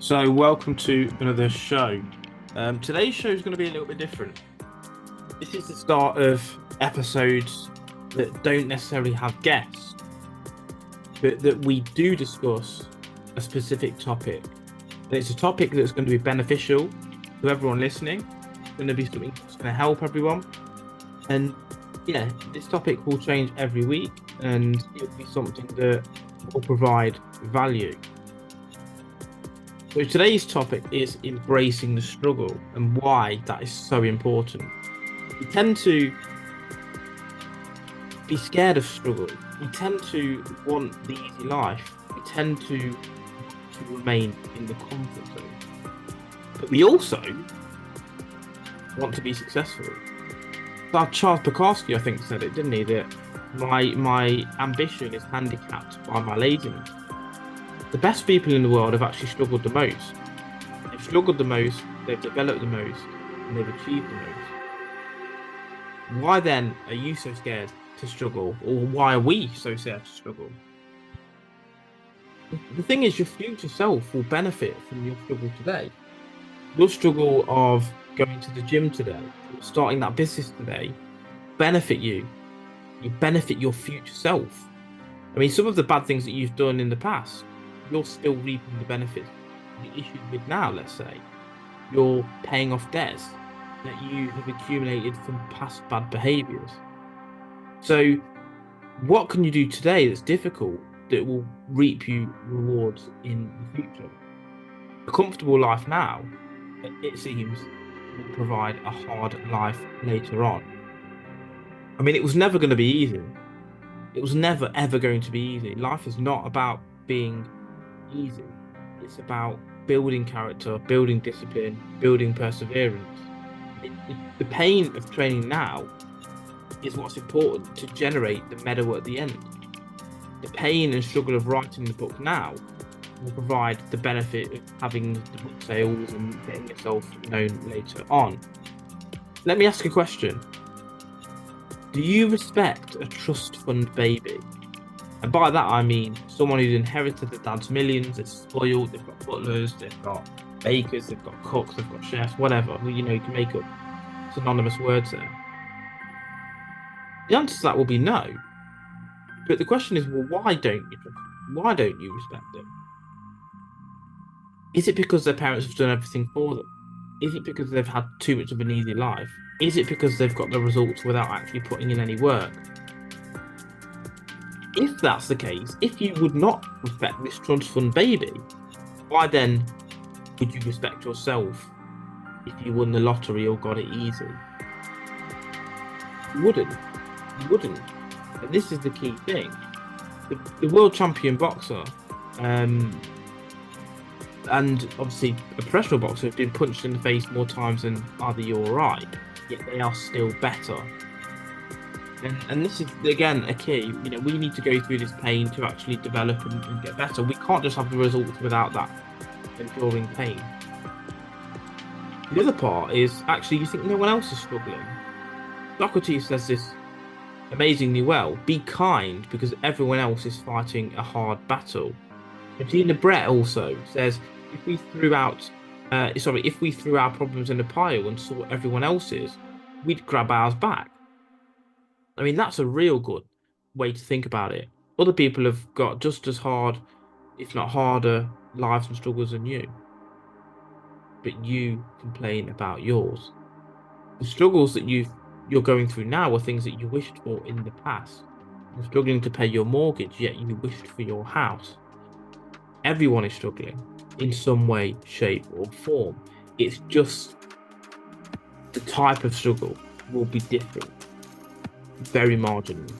So, welcome to another show. Today's show is going to be a little bit different. This is the start of episodes that don't necessarily have guests, but that we do discuss a specific topic. And it's a topic that's going to be beneficial to everyone listening. It's going to be something that's going to help everyone. And yeah, this topic will change every week, and it'll be something that will provide value. So today's topic is embracing the struggle and why that is so important. We tend to be scared of struggle. We tend to want the easy life. We tend to remain in the comfort zone. But we also want to be successful. Charles Bukowski, I think, said it, didn't he? That my ambition is handicapped by my laziness. The best people in the world have actually struggled the most. They've struggled the most, they've developed the most, and they've achieved the most. Why then are you so scared to struggle? Or why are we so scared to struggle? The thing is, your future self will benefit from your struggle today. Your struggle of going to the gym today, starting that business today, benefit you. You benefit your future self. I mean, some of the bad things that you've done in the past, you're still reaping the benefits. The issue with now, let's say, you're paying off debts that you have accumulated from past bad behaviors. So, what can you do today that's difficult that will reap you rewards in the future? A comfortable life now, it seems, will provide a hard life later on. I mean, it was never going to be easy. It was never ever going to be easy. Life is not about being easy. It's about building character, building discipline, building perseverance. The pain of training now is what's important to generate the medal at the end. The pain and struggle of writing the book now will provide the benefit of having the book sales and getting yourself known later on. Let me ask a question. Do you respect a trust fund baby? And by that I mean someone who's inherited the dad's millions, they're spoiled, they've got butlers, they've got bakers, they've got cooks, they've got chefs, whatever. You know, you can make up synonymous words there. The answer to that will be no. But the question is, well, why don't you respect them? Is it because their parents have done everything for them? Is it because they've had too much of an easy life? Is it because they've got the results without actually putting in any work? If that's the case, if you would not respect this trust fund baby, why then would you respect yourself if you won the lottery or got it easy? You wouldn't. You wouldn't. And this is the key thing. The world champion boxer, and obviously a professional boxer, have been punched in the face more times than either you or I, yet they are still better. And this is, again, a key. You know, we need to go through this pain to actually develop and get better. We can't just have the results without that enduring pain. The other part is, actually, you think no one else is struggling. Socrates says this amazingly well. Be kind because everyone else is fighting a hard battle. And Gina Brett also says, if we threw our problems in a pile and saw everyone else's, we'd grab ours back. I mean, that's a real good way to think about it. Other people have got just as hard, if not harder, lives and struggles than you. But you complain about yours. The struggles that you're going through now are things that you wished for in the past. You're struggling to pay your mortgage, yet you wished for your house. Everyone is struggling in some way, shape, or form. It's just the type of struggle will be different. Very marginal.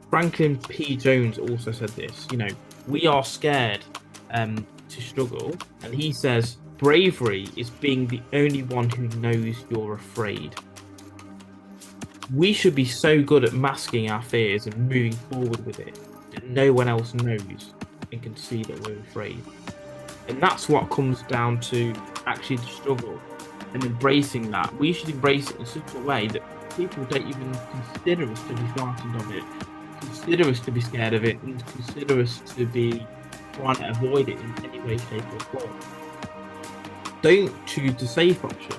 Franklin P. Jones also said this, you know, we are scared to struggle, and he says bravery is being the only one who knows you're afraid. We should be so good at masking our fears and moving forward with it that no one else knows and can see that we're afraid. And that's what comes down to actually the struggle and embracing that. We should embrace it in such a way that people don't even consider us to be frightened of it, consider us to be scared of it, and consider us to be trying to avoid it in any way, shape, or form. Don't choose the safe option.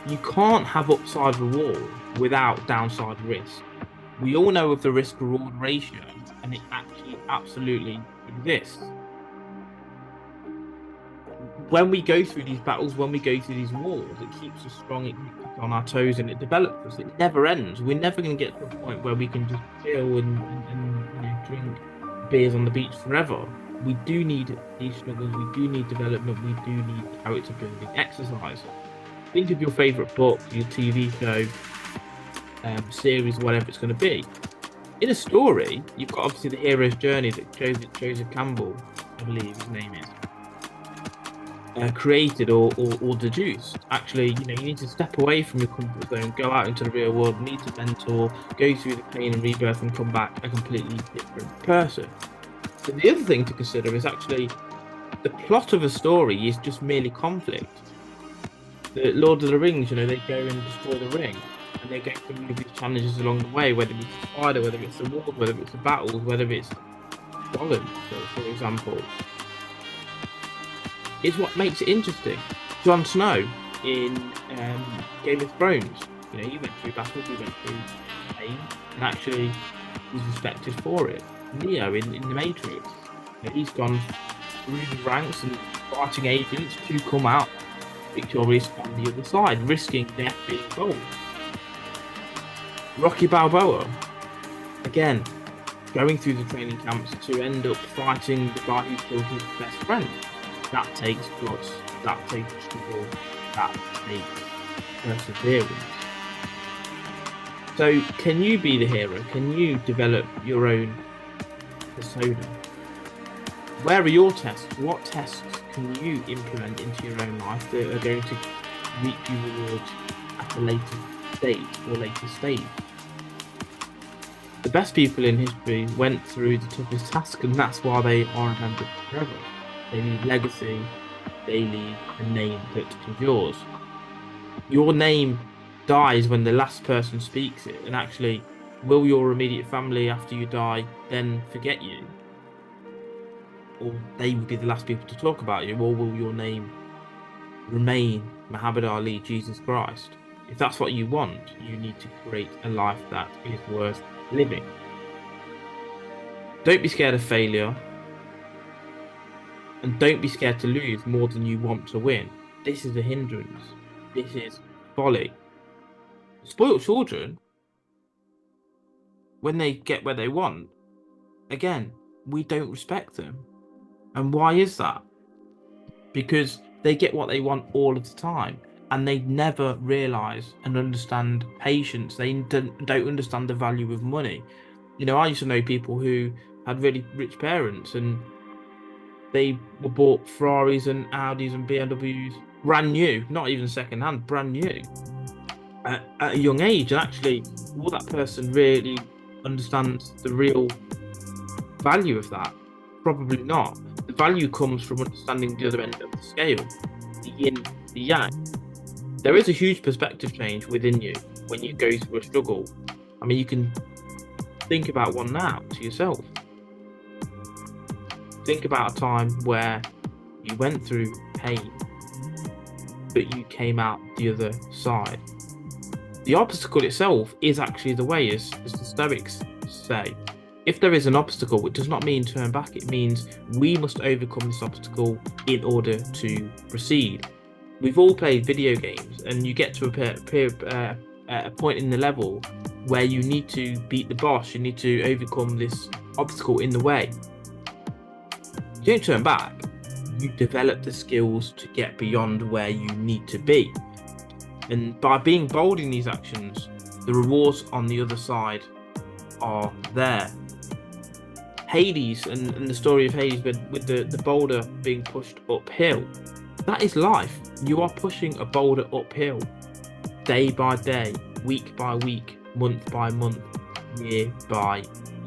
You can't have upside reward without downside risk. We all know of the risk reward ratio, and it actually absolutely exists. When we go through these battles, when we go through these wars, it keeps us strong, it keeps us on our toes, and it develops us. It never ends. We're never going to get to a point where we can just chill and drink beers on the beach forever. We do need these struggles. We do need development. We do need character building exercise. Think of your favorite book, your TV show, series, whatever it's going to be. In a story, you've got obviously the hero's journey that Joseph Campbell, I believe his name is, created or deduced. Actually, you need to step away from your comfort zone, go out into the real world, meet a mentor, go through the pain and rebirth, and come back a completely different person. But the other thing to consider is actually the plot of a story is just merely conflict. The Lord of the Rings, they go and destroy the ring, and they go through these challenges along the way, whether it's the spider, whether it's the wars, whether it's the battles, whether it's Gollum, for example. Is what makes it interesting. Jon Snow in Game of Thrones, he went through battles, he went through pain, and actually was respected for it. Neo in The Matrix, he's gone through the ranks and fighting agents to come out victorious on the other side, risking death being bold. Rocky Balboa, again, going through the training camps to end up fighting the guy who killed his best friend. That takes guts, that takes struggle, that takes perseverance. So, can you be the hero? Can you develop your own persona? Where are your tests? What tests can you implement into your own life that are going to reap you rewards at a later date or later stage? The best people in history went through the toughest task, and that's why they are remembered forever. They leave legacy, they leave a name that endures. Your name dies when the last person speaks it, and actually, will your immediate family after you die then forget you? Or they will be the last people to talk about you, or will your name remain Muhammad Ali, Jesus Christ? If that's what you want, you need to create a life that is worth living. Don't be scared of failure. And don't be scared to lose more than you want to win. This is a hindrance. This is folly. Spoiled children, when they get where they want, again, we don't respect them. And why is that? Because they get what they want all of the time, and they never realise and understand patience. They don't understand the value of money. I used to know people who had really rich parents, and they were bought Ferraris and Audis and BMWs, brand new, not even second hand, brand new, at a young age. And actually, will that person really understand the real value of that? Probably not. The value comes from understanding the other end of the scale, the yin, the yang. There is a huge perspective change within you when you go through a struggle. I mean, you can think about one now to yourself. Think about a time where you went through pain, but you came out the other side. The obstacle itself is actually the way, as the Stoics say. If there is an obstacle, it does not mean turn back. It means we must overcome this obstacle in order to proceed. We've all played video games, and you get to a point in the level where you need to beat the boss. You need to overcome this obstacle in the way. You don't turn back. You develop the skills to get beyond where you need to be. And by being bold in these actions, the rewards on the other side are there. Hades and the story of Hades with the boulder being pushed uphill. That is life. You are pushing a boulder uphill day by day, week by week, month by month, year by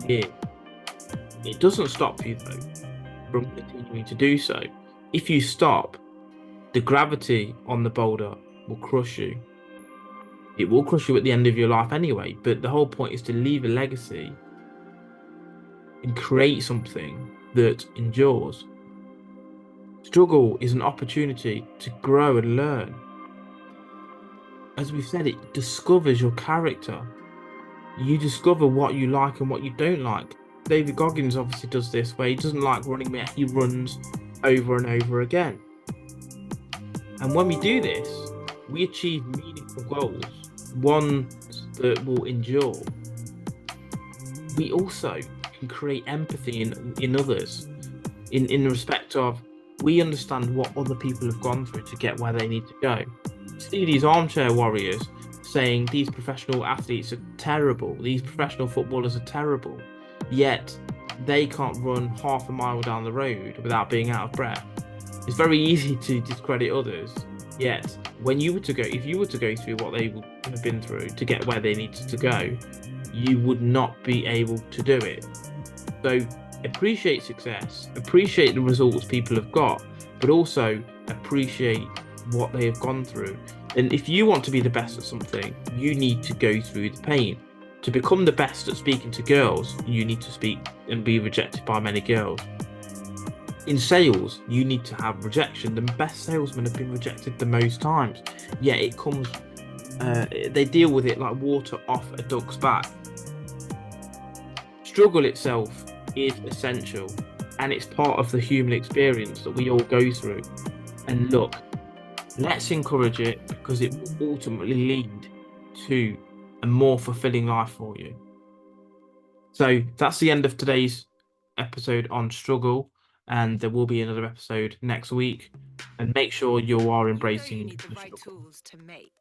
year. It doesn't stop you though from continuing to do so. If you stop, the gravity on the boulder will crush you. It will crush you at the end of your life anyway, but the whole point is to leave a legacy and create something that endures. Struggle is an opportunity to grow and learn. As we've said, it discovers your character. You discover what you like and what you don't like. David Goggins obviously does this, where he doesn't like running, yet he runs over and over again. And when we do this, we achieve meaningful goals, ones that will endure. We also can create empathy in others, in respect of we understand what other people have gone through to get where they need to go. See these armchair warriors saying these professional athletes are terrible, these professional footballers are terrible, yet they can't run half a mile down the road without being out of breath. It's very easy to discredit others, yet when you were to go, if you were to go through what they have been through to get where they needed to go, you would not be able to do it. So appreciate success, appreciate the results people have got, but also appreciate what they have gone through. And if you want to be the best at something, you need to go through the pain. To become the best at speaking to girls, you need to speak and be rejected by many girls. In sales, you need to have rejection. The best salesmen have been rejected the most times, yet it comes, they deal with it like water off a duck's back. Struggle itself is essential, and it's part of the human experience that we all go through. And look, let's encourage it, because it will ultimately lead to a more fulfilling life for you. So that's the end of today's episode on struggle, and there will be another episode next week. And make sure you are embracing You need the the right struggle. tools to make.